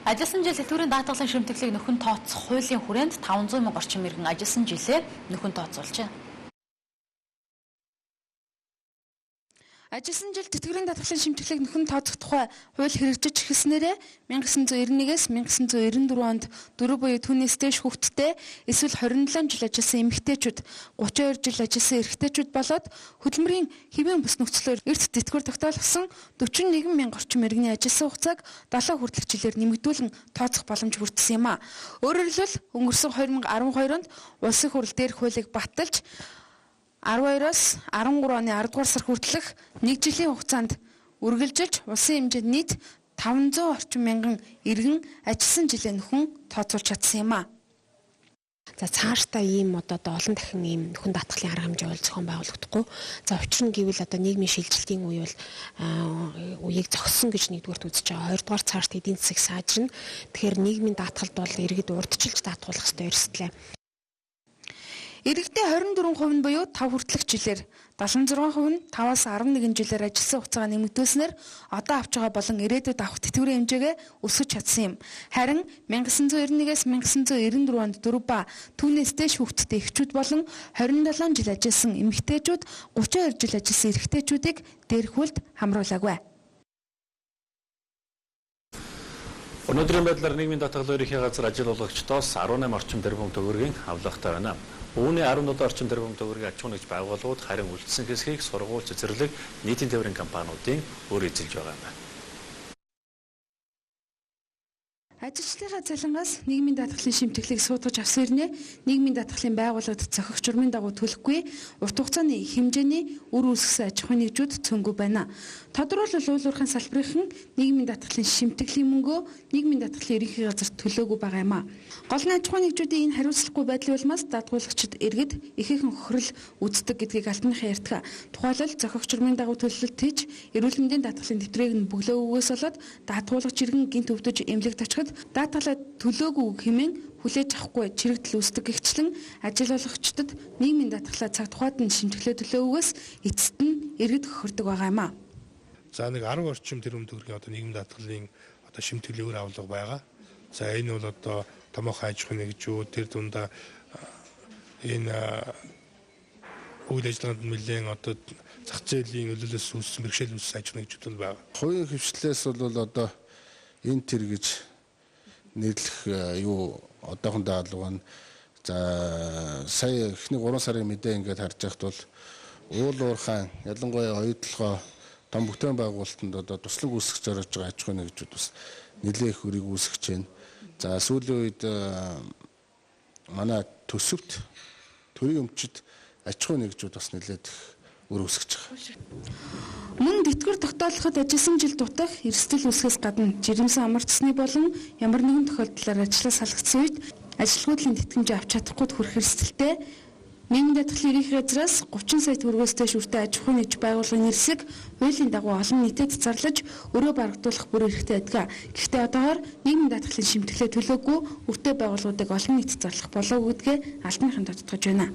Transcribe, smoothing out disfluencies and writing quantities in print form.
Ажилласан жил сэтгүүрийн даатгалын шимтгэлийг нөхөн тооцох хуулийн хүрээнд 500 мянга орчим иргэн ажилласан жилээ нөхөн тооцоолжээ. Ажилласан жил тэтгэврийн даатгалын шимтгэлийг нөхөн тооцох тухай хууль хэрэгжиж эхэлснээрээ 1991-ээс 1994 онд 4 буюу түүнээс дээш хүүхэдтэй эсвэл 27 жил ажилласан эмэгтэйчүүд, 32 жил ажилласан эрэгтэйчүүд болоод хөдөлмөрийн хэвийн бүс нөхцлөөр эрт тэтгэвэр тогтоолгосон 41 мянга орчим иргэний ажилласан хугацааг 7 хүртэлх жилээр нэмэгдүүлэн тооцох боломж бүрдсэн юм а. Өөрөөр хэлбэл өнгөрсөн 2012 онд улсын хурал дээрх хуулийг баталж 12-оос 13 оны 10 дугаар сар хүртэлх 1 жилийн хугацаанд үргэлжилж улсын хэмжээнд нийт 500 орчим мянган иргэн ажилласан жилээ нөхөн тооцоолж чадсан юм а. За цаашдаа ийм одоо олон дахин ийм нөхөн даатгалын арга хэмжээ бол зохион байгуулагдахгүй. За учир нь гэвэл одоо нийгмийн шилжилтийн үе бол үеийг зогссон гэж нэгдүгээрт үзэж байгаа. Хоёрдугаар цаашд эдийн засаг сайжирна. Тэгэхээр нийгмийн даатгалд бол иргэд урдчилж даатгуулах ёстой эрсдлээ. Иргэдийн 24% нь буюу 5 хүртэлх жилээр 76% нь 5-аас 11 жилээр ажилласан хугацаа нэмэгдүүлснээр одоо авч байгаа болон ирээдүйд авах тэтгэврийн хэмжээгээ өсгөж чадсан юм. Харин 1991-ээс 1994 онд 4 ба түүнээс дээш хүүхэдтэй эхчүүд болон 27 жил ажилласан эмэгтэйчүүд, 32 жил ажилласан эрэгтэйчүүдийг дээрх хүлд хамруулаагүй. Өнөөдрийн байдлаар нийгмийн даатгалын ерөнхий газар ажил олгогчдоос 18 орчим тэрбум төгрөгийн авлагатай байна. Үүний 17 орчим тэрбум төгрөгийг аж ахуйн нэгж байгууллагууд харин үлдсэн хэсгийг сургууль цэцэрлэг нийтийн тээврийн компаниудын өөр эзэлж байгаа юм байна. Ажилчдынхаа цалингаас нийгмийн даатгалын шимтгэлийг суудгаж авсан ирнэ нийгмийн даатгалын байгууллагад зохих журмын дагуу төлөхгүй урт хугацааны их хэмжээний үр үүсгэсэн аж ахуйн нэгжүүд цөөнгүй байна. Тодорхойлбол уул уурхайн салбарын нийгмийн даатгалын шимтгэлийн мөнгөө нийгмийн даатгалын ерөнхий газар төлөөгүй байгаа юм а. Гол нь аж ахуйн нэгжүүдийн энэ хариуцлагагүй байдлын улмаас даатгуулагчид иргэд ихээхэн хохирол үздэг гэдгийг алтныхан ярьдаг. Тухайлбал зохих журмын дагуу төлөлт хийж эрүүл мэндийн даатгалын тэмдэгтийг нь бөглөөгөөс болоод даатгуулагч иргэн гинт өвдөж эмнэлэгт очиход даатгалаа төлөөгүй хэмээн хүлээж авахгүй чирэгдэл үүсдэг гэгчлэн ажил олгогчдод нийгмийн даатгалаа цаг тухайд нь шимтгэлээ төлөөгөөс эцэст нь иргэд хохирдог байгаа юм а. За нэг 10 орчим тэрбум төгрөгийн одоо нийгмийн даатгалын одоо шимтгэлийн өөр авлага байгаа. За энэ бол одоо томоохон аж ахуйн нэгжүүд тэр дундаа энэ үйл ажиллагаанд нэлээд одоо зах зээлийн нөлөөлөлөөс үүссэн бэрхшээл үүссэн аж ахуйн нэгжүүд бол байгаа. Хувийн хвшлээс бол одоо энэ төр гэж нэрлэх юу одоохондоо алга байна. За сая эхний 3 сарын мэдээ ингээд харж байхад бол уул уурхайн ялангуяа оюутлогоо том бүтээн байгуулалтанд одоо туслаг үүсгэж зориулж байгаа аж ахуйн нэгжүүд бас нэлээд их өрийг үүсгэж байна. За сүүлийн үед манай төсөвт төрийн өмчид аж ахуйн нэгжүүд бас нэлээд их өр үүсгэж байгаа. Мөн тэтгэвэр тогтоолоход ажилласан жил дутах эрсдэл үүсгэхээс гадна жирэмсэн амарцсны болон ямар нэгэн тохиолдлоор ажлаас салгацсан үед ажилгүйдлийн тэтгэмжээ авч чадахгүй хүрэх эрсдэлтэй нийгмийн даатгалын ерөнхий газраас 30 сая төгрөгөөс дээш хүртэл аж ахуйн нэгж байгууллагын нэрсэг хуулийн дагуу олон нийтэд зарлаж өрөө барагдуулах бүр эрхтэй байдаг. Гэхдээ одоогоор нийгмийн даатгалын шимтгэлээ төлөөгүй өртөө байгууллагуудыг олон нийтэд зарлах болов уу гэдгээ албаныхан тодтогч байна.